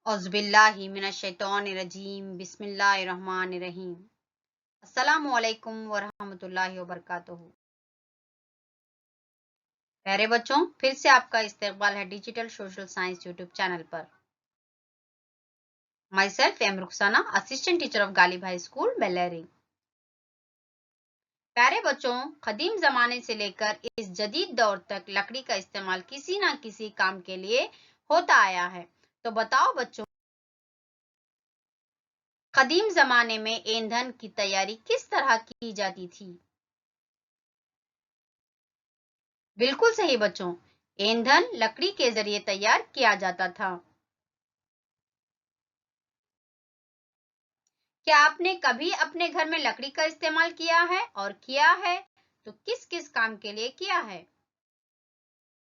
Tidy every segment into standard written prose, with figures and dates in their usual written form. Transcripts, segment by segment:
औज़ुबिल्लाहि मिनश्शैतानिर्रजीम बिस्मिल्लाहिर्रहमानिर्रहीम। अस्सलामु अलैकुम वरहमतुल्लाहि वबरकातुहू। प्यारे बच्चों, फिर से आपका इस्तकबाल है digital social science YouTube channel पर। Myself am Rukhsana, assistant teacher of Ghalib high school Bellary. प्यारे बच्चों, कदीम जमाने से लेकर इस जदीद दौर तक लकड़ी का इस्तेमाल किसी न किसी काम के लिए होता आया है। तो बताओ बच्चों, कदीम जमाने में ईंधन की तैयारी किस तरह की जाती थी? बिल्कुल सही बच्चों, ईंधन लकड़ी के जरिए तैयार किया जाता था। क्या आपने कभी अपने घर में लकड़ी का इस्तेमाल किया है और किया है तो किस किस काम के लिए किया है?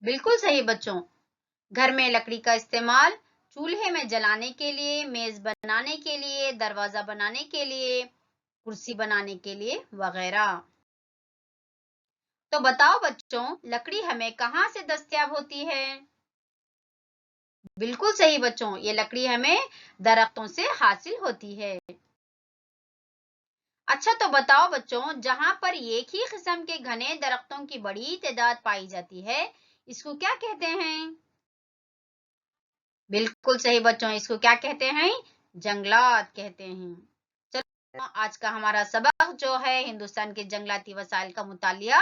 बिल्कुल सही बच्चों, घर में लकड़ी का इस्तेमाल चूल्हे में जलाने के लिए, मेज बनाने के लिए, दरवाजा बनाने के लिए, कुर्सी बनाने के लिए वगैरह। तो बताओ बच्चों, लकड़ी हमें कहाँ से दस्तयाब होती है? बिल्कुल सही बच्चों, ये लकड़ी हमें दरख्तों से हासिल होती है। अच्छा, तो बताओ बच्चों, जहां पर एक ही किस्म के घने दरख्तों की बड़ी तादाद पाई जाती है, इसको क्या कहते हैं? बिल्कुल सही बच्चों, इसको क्या कहते हैं? जंगलात कहते हैं। चलो आज का हमारा सबक जो है हिंदुस्तान के जंगलाती वसाइल का मुतालिया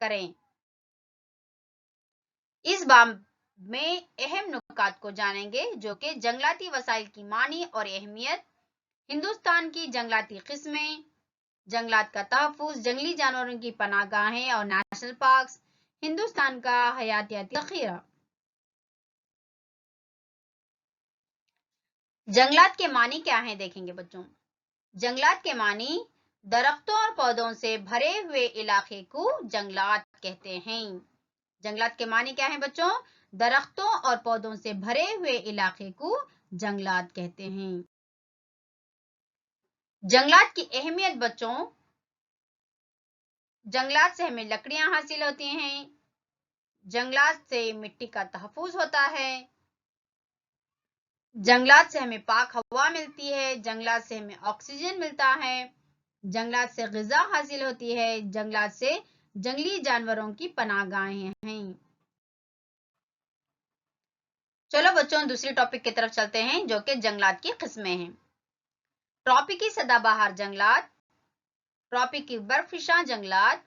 करें। इस बाब में अहम नुकात को जानेंगे जो कि जंगलाती वसाइल की मानी और अहमियत, हिंदुस्तान की जंगलाती किस्में, जंगलात का तहफ़्फ़ुज़, जंगली जानवरों की पनाहगाहें और नेशनल पार्क्स, हिंदुस्तान का हयातियाती ज़ख़ीरा। जंगलात के मानी क्या हैं देखेंगे बच्चों। जंगलात के मानी दरख्तों और पौधों से भरे हुए इलाके को जंगलात कहते हैं। जंगलात के मानी क्या है बच्चों? दरख्तों और पौधों से भरे हुए इलाके को जंगलात कहते हैं। जंगलात की अहमियत बच्चों, जंगलात से हमें लकड़ियां हासिल होती हैं, जंगलात से मिट्टी का तहफ़्फ़ुज़ होता है, जंगलात से हमें पाक हवा मिलती है, जंगलात से हमें ऑक्सीजन मिलता है, जंगलात से ग़िज़ा हासिल होती है, जंगलात से जंगली जानवरों की पनाहगाहें हैं। चलो बच्चों, दूसरी टॉपिक की तरफ चलते हैं जो कि जंगलात की किस्में हैं। ट्रॉपिकी सदाबहार जंगलात, ट्रॉपिकी बर्फिशा जंगलात,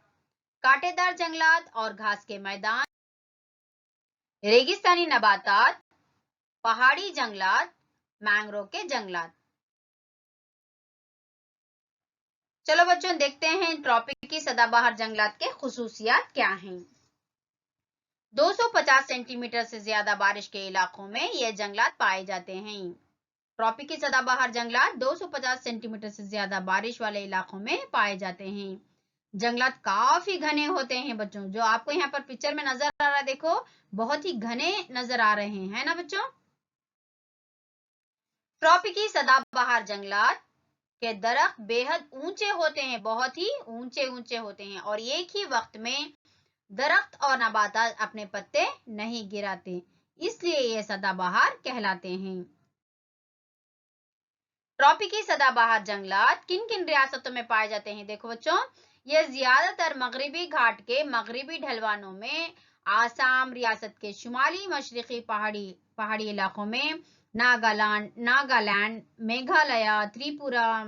कांटेदार जंगलात और घास के मैदान, रेगिस्तानी नबातात, पहाड़ी जंगलात, मैंग्रोव के जंगलात। चलो बच्चों, देखते हैं ट्रॉपिकी सदाबहार जंगलात के खुसूसियात क्या हैं। 250 सेंटीमीटर से ज्यादा बारिश के इलाकों में ये जंगलात पाए जाते हैं। ट्रॉपिकी सदाबहार जंगलात 250 सेंटीमीटर से ज्यादा बारिश वाले इलाकों में पाए जाते हैं। जंगलात काफी घने होते हैं बच्चों, जो आपको यहाँ पर पिक्चर में नजर आ रहा है, देखो बहुत ही घने नजर आ रहे हैं, है ना बच्चों। ट्रॉपिकी सदाबहार जंगलात के दरख्त बेहद ऊंचे होते हैं, बहुत ही ऊंचे ऊंचे होते हैं और एक ही वक्त में दरख्त और नबातात अपने पत्ते नहीं गिराते, इसलिए ये सदाबहार कहलाते हैं। ट्रॉपिकी सदाबहार जंगलात किन किन रियासतों में पाए जाते हैं? देखो बच्चों, ये ज्यादातर मगरबी घाट के मगरबी ढलवानों में, आसाम रियासत के शुमाली मशरकी पहाड़ी इलाकों में, नागालैंड, मेघालय, त्रिपुरा,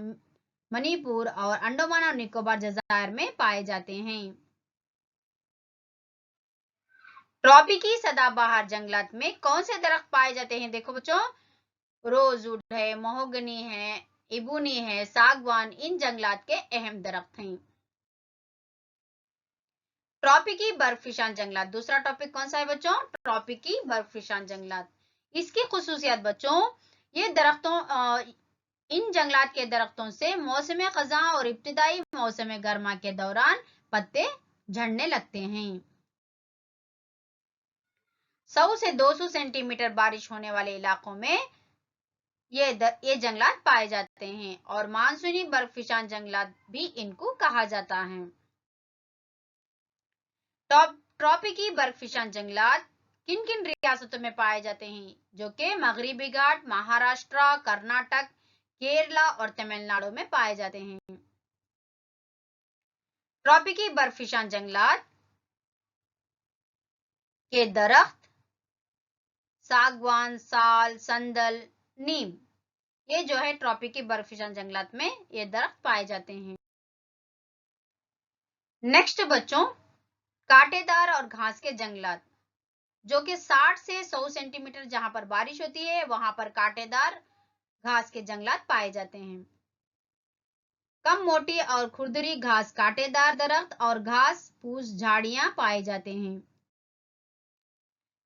मणिपुर और अंडमान और निकोबार जज़ायर में पाए जाते हैं। ट्रॉपिकी सदाबहार जंगलात में कौन से दरख्त पाए जाते हैं? देखो बच्चों, रोजवुड है, महोगनी है, इबुनी है, सागवान इन जंगलात के अहम दरख्त हैं। ट्रॉपिकी बर्फिशान जंगलात, दूसरा टॉपिक कौन सा है बच्चों? ट्रॉपिकी बर्फिशान जंगलात। इसकी खुसूसियत बच्चों, ये इन जंगलात के दरख्तों से मौसम खज़ां और इब्तिदाई मौसम गर्मा के दौरान पत्ते झड़ने लगते हैं। 100 से 200 सेंटीमीटर बारिश होने वाले इलाकों में ये जंगलात पाए जाते हैं और मानसूनी बर्फिशान जंगलात भी इनको कहा जाता है। ट्रॉपिकी बर्फिशान जंगलात किन किन रियासतों में पाए जाते हैं, जो कि मगरबी घाट, महाराष्ट्र, कर्नाटक, केरला और तमिलनाडु में पाए जाते हैं। ट्रॉपिकी बर्फीशान जंगलात के दरख्त सागवान, साल, संदल, नीम, ये जो है ट्रॉपिकी बर्फीशान जंगलात में ये दरख्त पाए जाते हैं। नेक्स्ट बच्चों, कांटेदार और घास के जंगलात, जो कि 60 से 100 सेंटीमीटर जहां पर बारिश होती है वहां पर कांटेदार घास के जंगलात पाए जाते हैं। कम मोटी और खुरदरी घास कांटेदार दरख्त और घास फूस झाड़ियां पाए जाते हैं।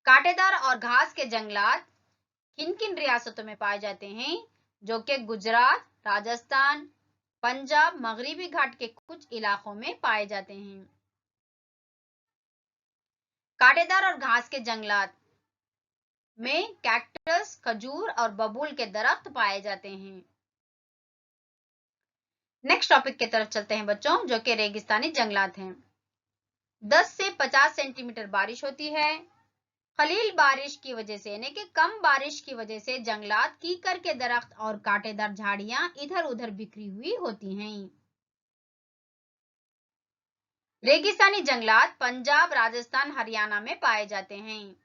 कांटेदार और घास के जंगलात किन किन रियासतों में पाए जाते हैं, जो कि गुजरात, राजस्थान, पंजाब, मगरबी घाट के कुछ इलाकों में पाए जाते हैं। कांटेदार और घास के जंगलात में कैक्टस, खजूर और बबूल के दरख्त पाए जाते हैं। नेक्स्ट टॉपिक की तरफ चलते हैं बच्चों, जो कि रेगिस्तानी जंगलात हैं। 10 से 50 सेंटीमीटर बारिश होती है। खलील बारिश की वजह से यानी कि कम बारिश की वजह से जंगलात, कीकर के दरख्त और कांटेदार झाड़ियां इधर उधर बिखरी हुई होती हैं। रेगिस्तानी जंगलात पंजाब, राजस्थान, हरियाणा में पाए जाते हैं।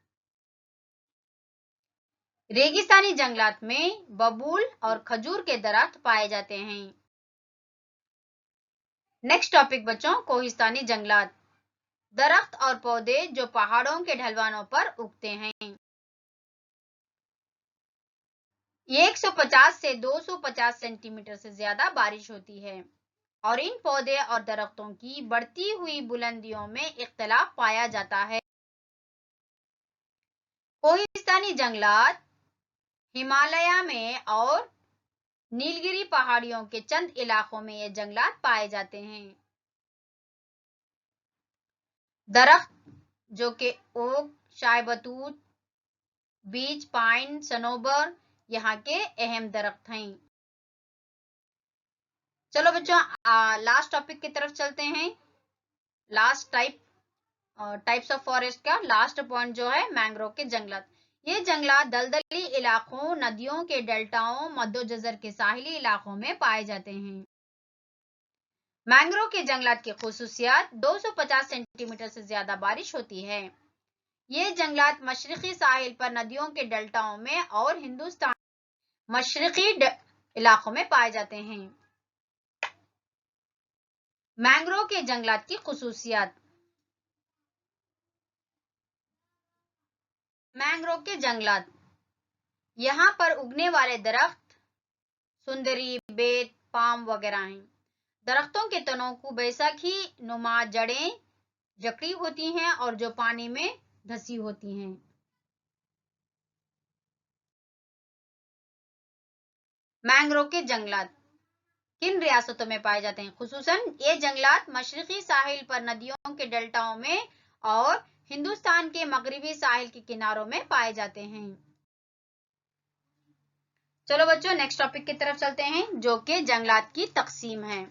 रेगिस्तानी जंगलात में बबूल और खजूर के दरख्त पाए जाते हैं। नेक्स्ट टॉपिक बच्चों, कोहिस्तानी जंगलात, दरख्त और पौधे जो पहाड़ों के ढलवानों पर उगते हैं। 150 से 250 सेंटीमीटर से ज्यादा बारिश होती है और इन पौधे और दरख्तों की बढ़ती हुई बुलंदियों में इख्तलाफ पाया जाता है। कोहिस्तानी जंगलात हिमालय में और नीलगिरी पहाड़ियों के चंद इलाकों में ये जंगलात पाए जाते हैं। दरख्त जो कि ओक, शायबतूत, बीच, पाइन, सनोबर यहाँ के अहम दरख्त हैं। चलो बच्चों, लास्ट टॉपिक की तरफ चलते हैं। लास्ट टाइप्स ऑफ फॉरेस्ट का लास्ट पॉइंट जो है मैंग्रोव के जंगलात। ये जंगलात दलदली इलाकों, नदियों के डेल्टाओं, मध्य के साहिली इलाकों में पाए जाते हैं। मैंग्रोव के जंगलात की खुसूसियत 250 सेंटीमीटर से ज्यादा बारिश होती है। ये जंगलात मशरकी साहिल पर नदियों के डेल्टाओं में और हिंदुस्तान मशरकी इलाकों में पाए जाते हैं। मैंग्रोव के जंगलात की खुसूसियत। मैंग्रोव के जंगलात, यहाँ पर उगने वाले दरख्त सुंदरी, बेत, पाम वगैरह हैं। दरख्तों के तनों को बैसाखी नुमा जड़ें जकड़ी होती हैं और जो पानी में धसी होती हैं। मैंग्रोव के जंगलात किन रियासतों में पाए जाते हैं? खुसूसन ये जंगलात मशरकी साहिल पर नदियों के डेल्टाओं में और हिंदुस्तान के मगरबी साहिल के किनारों में पाए जाते हैं। चलो बच्चों, नेक्स्ट टॉपिक की तरफ चलते हैं, जो कि जंगलात की तकसीम है।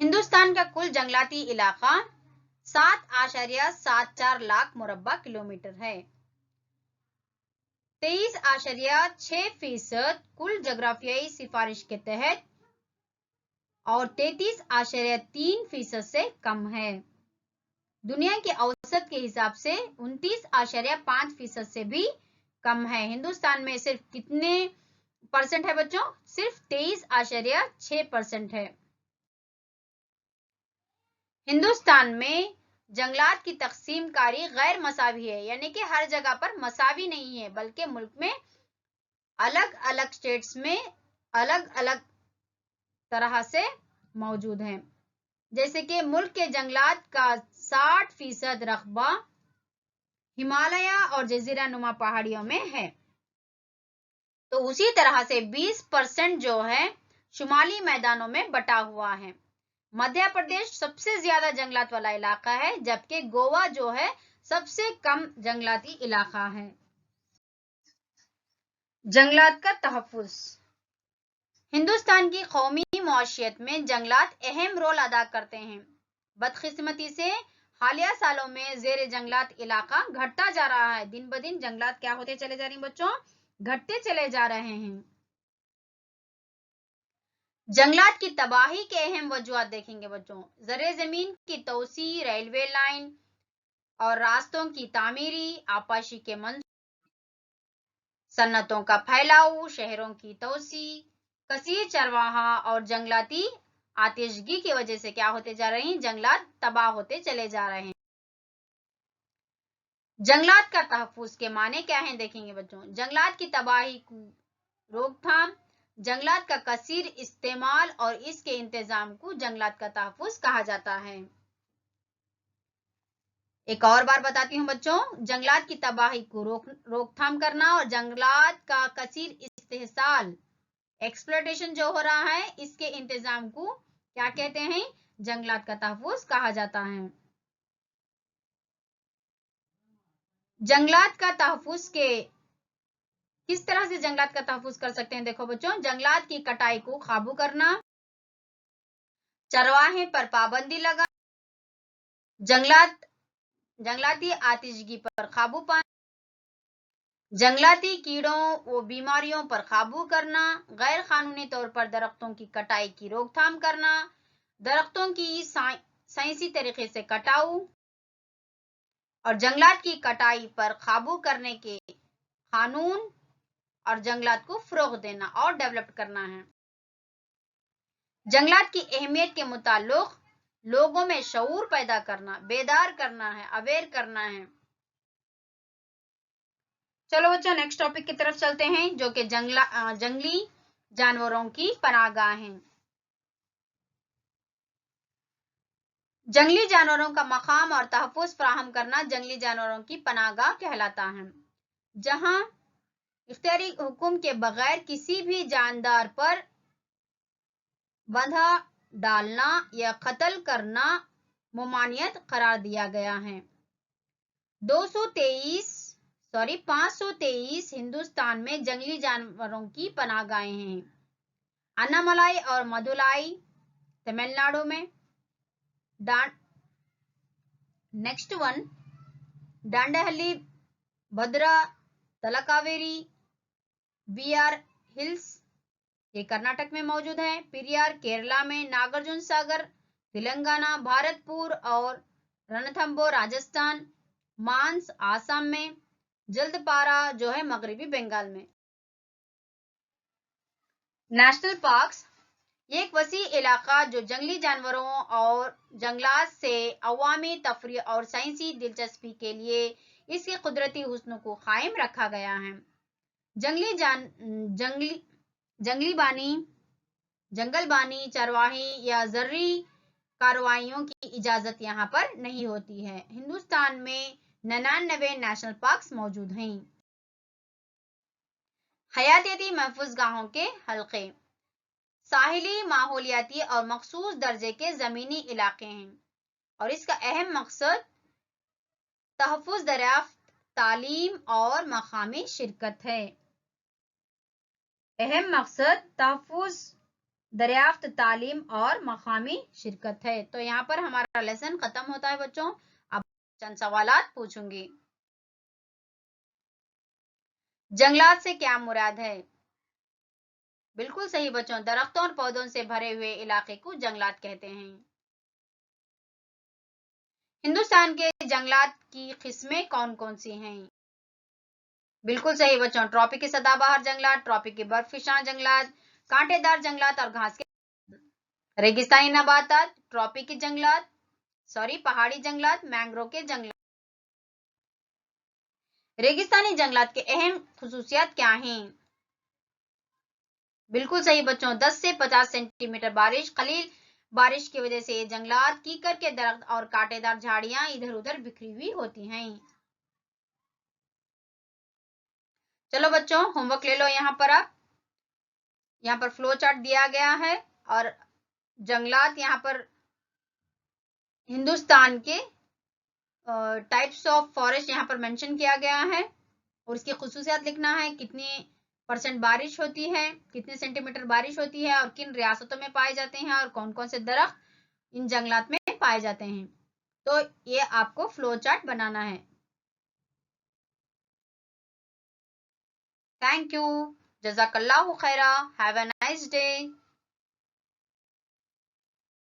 हिंदुस्तान का कुल जंगलाती इलाका 7.74 लाख मुरब्बा किलोमीटर है। 23.6% कुल जोग्राफियाई सिफारिश के तहत और 33.3% से कम है। दुनिया की औसत के हिसाब से 29.5% से भी कम है। हिंदुस्तान में सिर्फ कितने परसेंट है बच्चों? सिर्फ 23.6% है। हिंदुस्तान में जंगलात की तकसीम कारी गैर मसावी है, यानी कि हर जगह पर मसावी नहीं है, बल्कि मुल्क में अलग अलग स्टेट्स में अलग अलग तरह से मौजूद है। जैसे कि मुल्क के जंगलात का 60% रकबा हिमालय और जजीरा नुमा पहाड़ियों में है, तो उसी तरह से 20% जो है शुमाली मैदानों में बटा हुआ है। मध्य प्रदेश सबसे ज्यादा जंगलात वाला इलाका है, जबकि गोवा जो है सबसे कम जंगलाती इलाका है। जंगलात का तहफ्फुज। हिंदुस्तान की कौमी मौशियत में जंगलात अहम रोल अदा करते हैं। बदकिस्मती से हालिया सालों में ज़ेर जंगलात इलाका घटता जा रहा है। दिन ब दिन जंगलात क्या होते चले जा रहे हैं बच्चों? घटते चले जा रहे हैं। जंगलात की तबाही के अहम वजूहात देखेंगे बच्चों। ज़र ज़मीन की तोसी, रेलवे लाइन और रास्तों की तामीरी, आपाशी के मंसूबे, सन्नतों का फैलाव, शहरों की तोसी, कसीर चरवाहा और जंगलाती आतिशगी की वजह से क्या होते जा रहे हैं? जंगलात तबाह होते चले जा रहे हैं। जंगलात का तहफ़्फ़ुज़ के माने क्या हैं देखेंगे बच्चों। जंगलात की तबाही को रोकथाम, जंगलात का कसीर इस्तेमाल और इसके इंतजाम को जंगलात का तहफ़्फ़ुज़ कहा जाता है। एक और बार बताती हूँ बच्चों, जंगलात की तबाही को रोकथाम करना और जंगलात का कसीर इस्तेहसाल, एक्सप्लॉयटेशन जो हो रहा है, इसके इंतजाम को क्या कहते हैं? जंगलात का तहफ़्फ़ुज़ कहा जाता है। जंगलात का तहफ़्फ़ुज़ के किस तरह से जंगलात का तहफ़्फ़ुज़ कर सकते हैं? देखो बच्चों, जंगलात की कटाई को काबू करना, चरवाहे पर पाबंदी लगा, जंगलाती आतिशगी पर काबू पाना, जंगलाती कीड़ों व बीमारियों पर काबू करना, गैर कानूनी तौर पर दरख्तों की कटाई की रोकथाम करना, दरख्तों की साइंसी तरीके से कटाव और जंगलात की कटाई पर काबू करने के कानून और जंगलात को फरोग देना और डेवलप करना है। जंगलात की अहमियत के मुताल्लिक लोगों में शऊर पैदा करना, बेदार करना है, अवेयर करना है। चलो बच्चों, नेक्स्ट टॉपिक की तरफ चलते हैं, जो कि जंगली जानवरों की पनाहगाह हैं। जंगली जानवरों का मकाम और तहफ़्फ़ुज़ फराहम करना जंगली जानवरों की पनाहगाह कहलाता है, जहां इख्तियारी हुक्म के बगैर किसी भी जानदार पर बंधा डालना या कत्ल करना मुमानियत करार दिया गया है। 523 हिंदुस्तान में जंगली जानवरों की पनाहगाहें हैं। अन्नामलाई और मदुलाई तमिलनाडु में, नेक्स्ट वन डांडाहल्ली, भद्रा, तलकावेरी, बीआर हिल्स ये कर्नाटक में मौजूद है, पेरियार केरला में, नागार्जुन सागर तेलंगाना, भारतपुर और रणथंबो राजस्थान, मांस आसाम में, जल्दपारा जो है मगरबी बंगाल में। नेशनल पार्क्स एक वसी इलाका जो जंगली जानवरों और जंगलात से अवामी तफरीह और साइंसी दिलचस्पी के लिए इसके कुदरती हुस्न को कायम रखा गया है। जंगलबानी, चरवाही या जर्री कार्रवाइयों की इजाजत यहाँ पर नहीं होती है। हिंदुस्तान में 99 नेशनल पार्क्स मौजूद हैं। हयातियाती महफूजगाहों के हल्के साहिली, माहौलियाती और मखसूस दर्जे के ज़मीनी इलाके हैं और इसका अहम मकसद तहफ़्फ़ुज़, दरियाफ्त, तालीम और मकामी शिरकत है। अहम मकसद तहफ़्फ़ुज़, दरियाफ्त, तालीम और मकामी शिरकत है। तो यहाँ पर हमारा लेसन खत्म होता है बच्चों। अब चंद सवालात पूछूंगी। जंगलात से क्या मुराद है? बिल्कुल सही बच्चों, दरख्तों और पौधों से भरे हुए इलाके को जंगलात कहते हैं। हिंदुस्तान के जंगलात की किस्में कौन कौन सी हैं? बिल्कुल सही बच्चों, ट्रॉपिक के सदाबहार जंगलात, ट्रॉपिक के बर्फिशां जंगलात, कांटेदार जंगलात और घास के, रेगिस्तानी नबातात, ट्रॉपिक के जंगलात, पहाड़ी जंगलात, मैंग्रोव के जंगलात। रेगिस्तानी जंगलात के अहम खुसूसियात क्या हैं? बिल्कुल सही बच्चों, 10 से 50 सेंटीमीटर बारिश, कलील बारिश की वजह से ये जंगलात कीकर के दरख्त और कांटेदार झाड़ियां इधर उधर बिखरी हुई होती हैं। चलो बच्चों, होमवर्क ले लो। यहाँ पर फ्लो चार्ट दिया गया है और जंगलात यहाँ पर हिंदुस्तान के टाइप्स ऑफ फॉरेस्ट यहाँ पर मेंशन किया गया है और इसकी खुसूसियात लिखना है। कितनी % बारिश होती है, कितने सेंटीमीटर बारिश होती है और किन रियासतों में पाए जाते हैं और कौन कौन से दरख्त इन जंगलात में पाए जाते हैं। تو یہ آپ کو فلو چارٹ بنانا ہے. Thank you. جزاک اللہ خیرہ. Have a nice day.